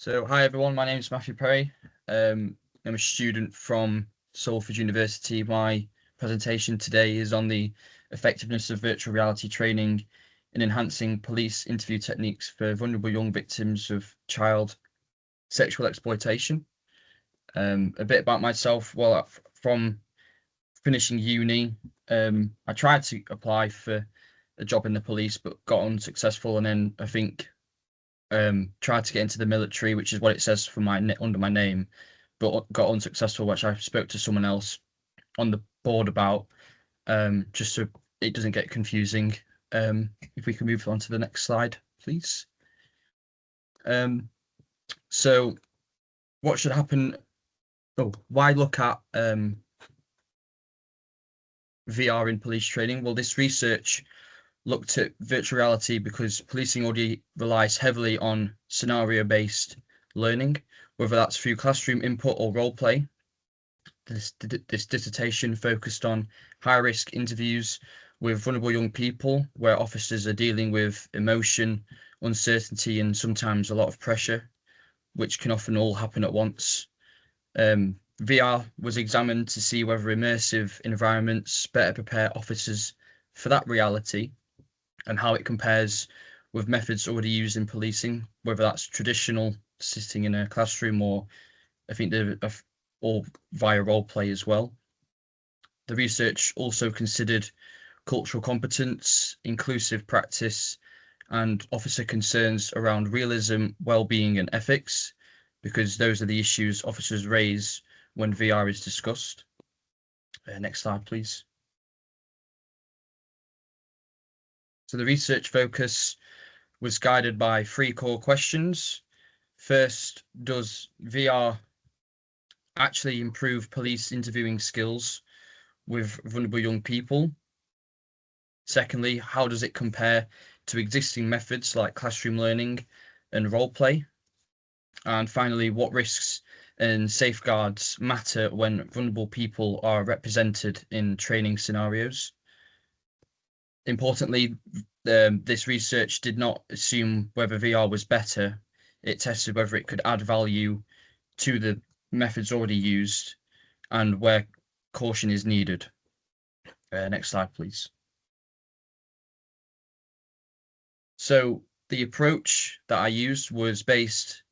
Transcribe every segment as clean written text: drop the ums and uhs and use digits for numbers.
Hi everyone, my name is Matthew Perry. I'm a student from Salford University. My presentation today is on the effectiveness of virtual reality training in enhancing police interview techniques for vulnerable young victims of child sexual exploitation. A bit about myself. Well, from finishing uni, I tried to apply for a job in the police, but got unsuccessful. And then I think tried to get into the military, which is what it says for under my name, but got unsuccessful, which I spoke to someone else on the board about, just so it doesn't get confusing. If we can move on to the next slide, please. So what should happen? Oh, why look at VR in police training? Well, this research looked at virtual reality because policing already relies heavily on scenario-based learning, whether that's through classroom input or role play. This dissertation focused on high-risk interviews with vulnerable young people, where officers are dealing with emotion, uncertainty, and sometimes a lot of pressure, which can often all happen at once. VR was examined to see whether immersive environments better prepare officers for that reality and how it compares with methods already used in policing, whether that's traditional sitting in a classroom or I think they're all via role play as well. The research also considered cultural competence, inclusive practice, and officer concerns around realism, well-being, and ethics, because those are the issues officers raise when VR is discussed. Next slide, please. So the research focus was guided by three core questions. First, does VR actually improve police interviewing skills with vulnerable young people? Secondly, how does it compare to existing methods like classroom learning and role play? And finally, what risks and safeguards matter when vulnerable people are represented in training scenarios? Importantly, this research did not assume whether VR was better. It tested whether it could add value to the methods already used and where caution is needed. Next slide, please. So the approach that I used was based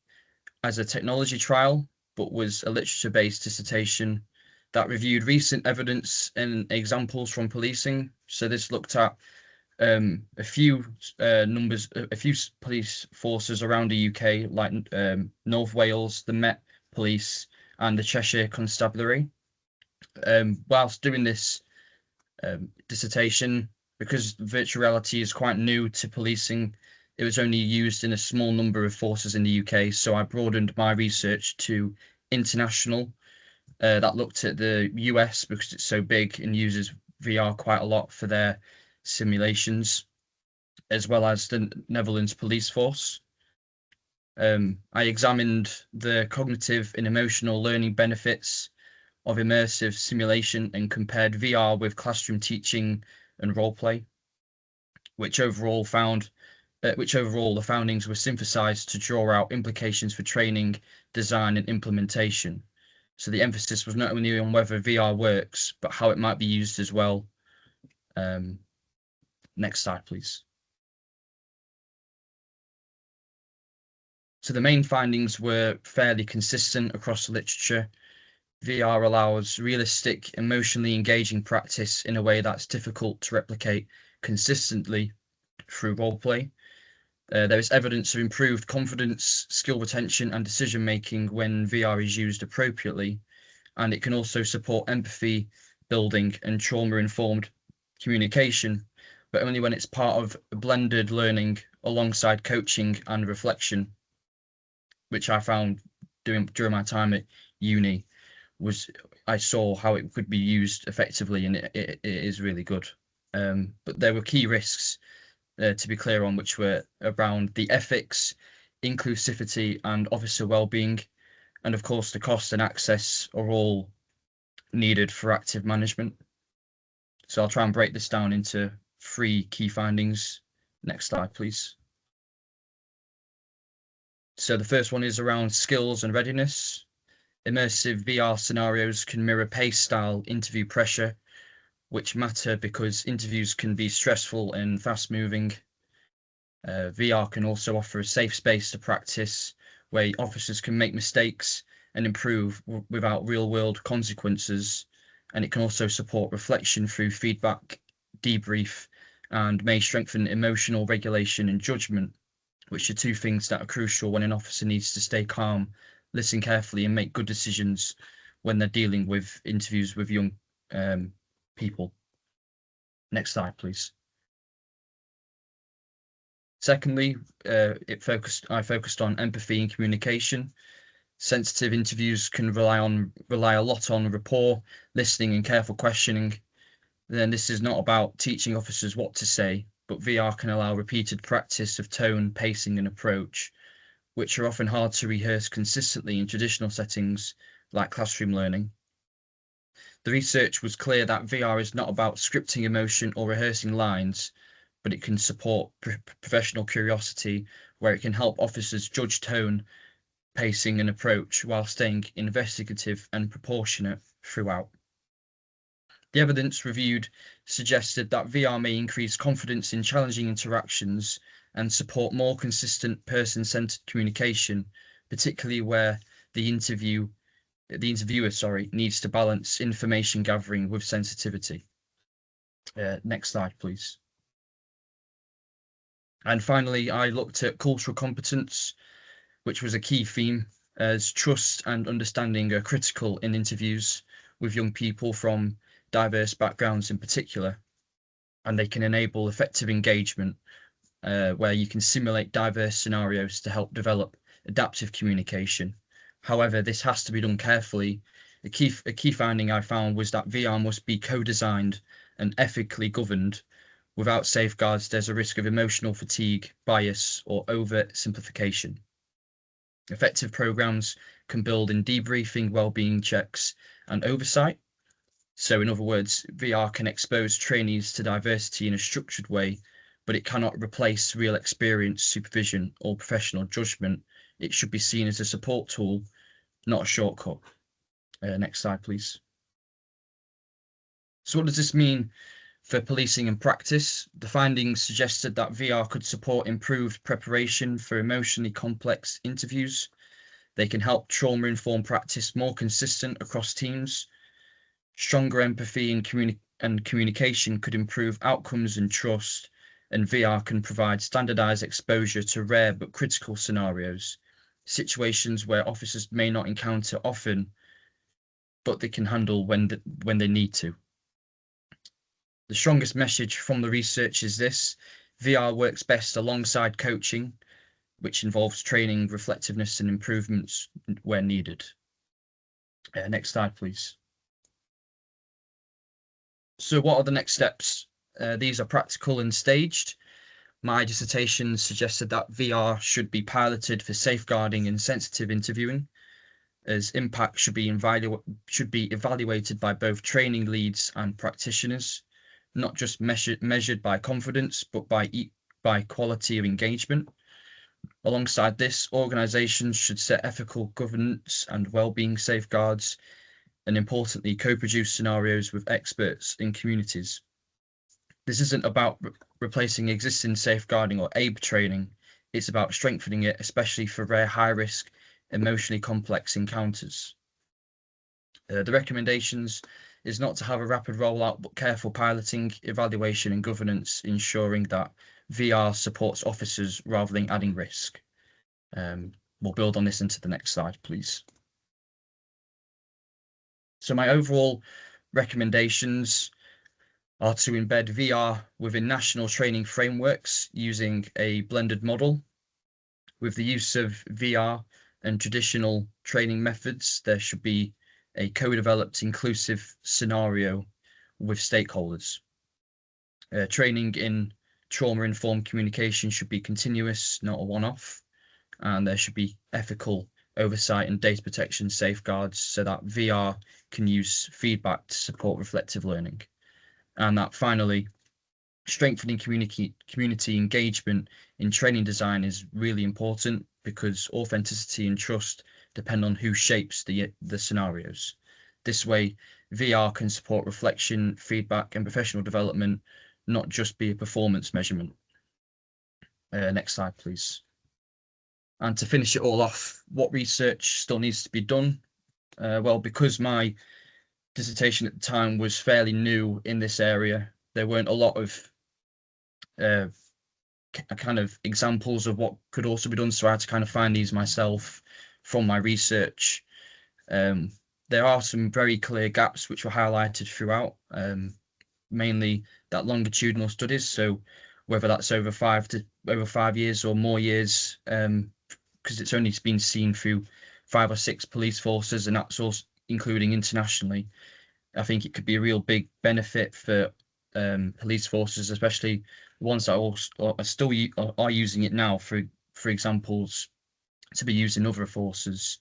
as a technology trial, but was a literature-based dissertation that reviewed recent evidence and examples from policing. So this looked at a few police forces around the UK, like North Wales, the Met Police, and the Cheshire Constabulary. Whilst doing this dissertation, because virtual reality is quite new to policing, it was only used in a small number of forces in the UK. So I broadened my research to international. That looked at the US because it's so big and uses VR quite a lot for their simulations, as well as the Netherlands Police Force. I examined the cognitive and emotional learning benefits of immersive simulation and compared VR with classroom teaching and role play, which overall the findings were synthesized to draw out implications for training, design, and implementation. So the emphasis was not only on whether VR works, but how it might be used as well. Next slide, please. So the main findings were fairly consistent across the literature. VR allows realistic, emotionally engaging practice in a way that's difficult to replicate consistently through roleplay. There is evidence of improved confidence, skill retention, and decision making when VR is used appropriately, and it can also support empathy building and trauma-informed communication, but only when it's part of blended learning alongside coaching and reflection, which I found during my time at uni I saw how it could be used effectively, and it is really good. But there were key risks to be clear on, which were around the ethics, inclusivity, and officer well-being, and of course the cost and access are all needed for active management. So I'll try and break this down into three key findings. Next slide, please. So the first one is around skills and readiness. Immersive VR scenarios can mirror pace style interview pressure, which matter because interviews can be stressful and fast moving. VR can also offer a safe space to practice where officers can make mistakes and improve without real world consequences. And it can also support reflection through feedback, debrief, and may strengthen emotional regulation and judgment, which are two things that are crucial when an officer needs to stay calm, listen carefully, and make good decisions when they're dealing with interviews with young people. Next slide, please. Secondly, I focused on empathy and communication. Sensitive interviews can rely a lot on rapport, listening, and careful questioning. Then this is not about teaching officers what to say, but VR can allow repeated practice of tone, pacing, and approach, which are often hard to rehearse consistently in traditional settings like classroom learning. The research was clear that VR is not about scripting emotion or rehearsing lines, but it can support professional curiosity, where it can help officers judge tone, pacing, and approach while staying investigative and proportionate throughout. The evidence reviewed suggested that VR may increase confidence in challenging interactions and support more consistent person-centered communication, particularly where the interviewer needs to balance information gathering with sensitivity. Next slide, please. And finally, I looked at cultural competence, which was a key theme, as trust and understanding are critical in interviews with young people from diverse backgrounds in particular, and they can enable effective engagement where you can simulate diverse scenarios to help develop adaptive communication. However, this has to be done carefully. A key finding I found was that VR must be co-designed and ethically governed. Without safeguards, there's a risk of emotional fatigue, bias, or oversimplification. Effective programs can build in debriefing, well-being checks, and oversight. So in other words, VR can expose trainees to diversity in a structured way, but it cannot replace real experience, supervision, or professional judgment. It should be seen as a support tool, not a shortcut. Next slide, please. So what does this mean for policing and practice? The findings suggested that VR could support improved preparation for emotionally complex interviews. They can help trauma-informed practice more consistent across teams. Stronger empathy and communication could improve outcomes and trust, and VR can provide standardized exposure to rare but critical scenarios, situations where officers may not encounter often, but they can handle when they need to. The strongest message from the research is this: VR works best alongside coaching, which involves training, reflectiveness, and improvements where needed. Next slide, please. So what are the next steps? These are practical and staged. My dissertation suggested that VR should be piloted for safeguarding and sensitive interviewing, as impact should be evaluated by both training leads and practitioners, not just measured by confidence, but by quality of engagement. Alongside this, organisations should set ethical governance and well-being safeguards, and importantly, co-produce scenarios with experts in communities. This isn't about replacing existing safeguarding or ABE training. It's about strengthening it, especially for rare, high-risk, emotionally complex encounters. The recommendations is not to have a rapid rollout, but careful piloting, evaluation, and governance, ensuring that VR supports officers rather than adding risk. We'll build on this into the next slide, please. So my overall recommendations are to embed VR within national training frameworks using a blended model. With the use of VR and traditional training methods, there should be a co-developed inclusive scenario with stakeholders. Training in trauma-informed communication should be continuous, not a one-off, and there should be ethical oversight and data protection safeguards so that VR can use feedback to support reflective learning. And that finally, strengthening community engagement in training design is really important. because authenticity and trust depend on who shapes the scenarios. This way, VR can support reflection, feedback, and professional development, not just be a performance measurement. Next slide, please. And to finish it all off, what research still needs to be done? Well, because my dissertation at the time was fairly new in this area, there weren't a lot of kind of examples of what could also be done. So I had to kind of find these myself from my research. There are some very clear gaps which were highlighted throughout, mainly that longitudinal studies. So whether that's over 5 years or more years, because it's only been seen through 5 or 6 police forces, and that's also including internationally. I think it could be a real big benefit for police forces, especially ones that are still are using it now, for examples, to be used in other forces.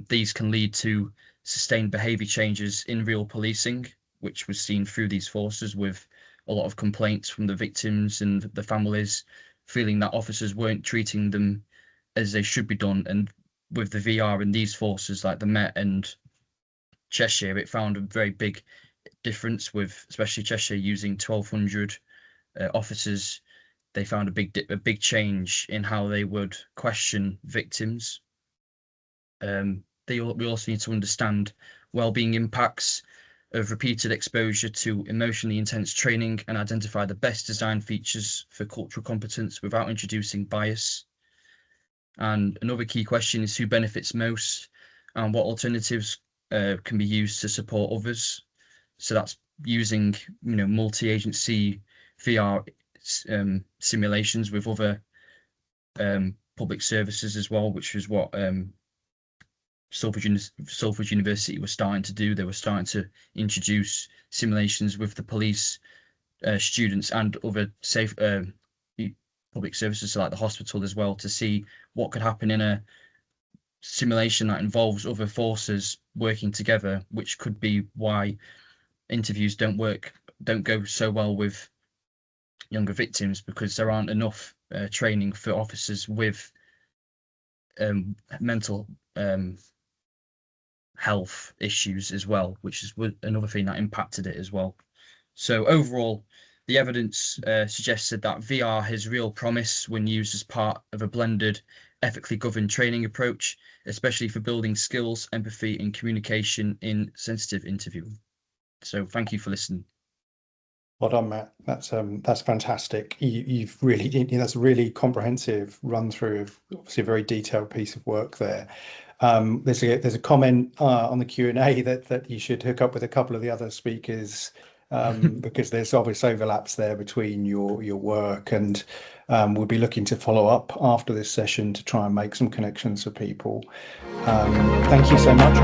These can lead to sustained behaviour changes in real policing, which was seen through these forces, with a lot of complaints from the victims and the families feeling that officers weren't treating them as they should be done. And with the VR in these forces, like the Met and Cheshire, it found a very big difference, with especially Cheshire using 1,200 officers. They found a big change in how they would question victims. We also need to understand well-being impacts of repeated exposure to emotionally intense training and identify the best design features for cultural competence without introducing bias. And another key question is who benefits most and what alternatives can be used to support others. So that's using, multi-agency VR simulations with other public services as well, which is what Salford University was starting to do. They were starting to introduce simulations with the police, students, and other safe public services, like the hospital as well, to see what could happen in a simulation that involves other forces working together, which could be why interviews don't go so well with younger victims, because there aren't enough training for officers with mental health issues as well, which is another thing that impacted it as well. So overall, the evidence suggested that VR has real promise when used as part of a blended, ethically governed training approach, especially for building skills, empathy, and communication in sensitive interviewing. So thank you for listening. Well done, Matt. That's fantastic. You've really, that's a really comprehensive run through of obviously a very detailed piece of work there. There's a comment on the Q&A that you should hook up with a couple of the other speakers, because there's obvious overlaps there between your work, and we'll be looking to follow up after this session to try and make some connections for people. Thank you so much.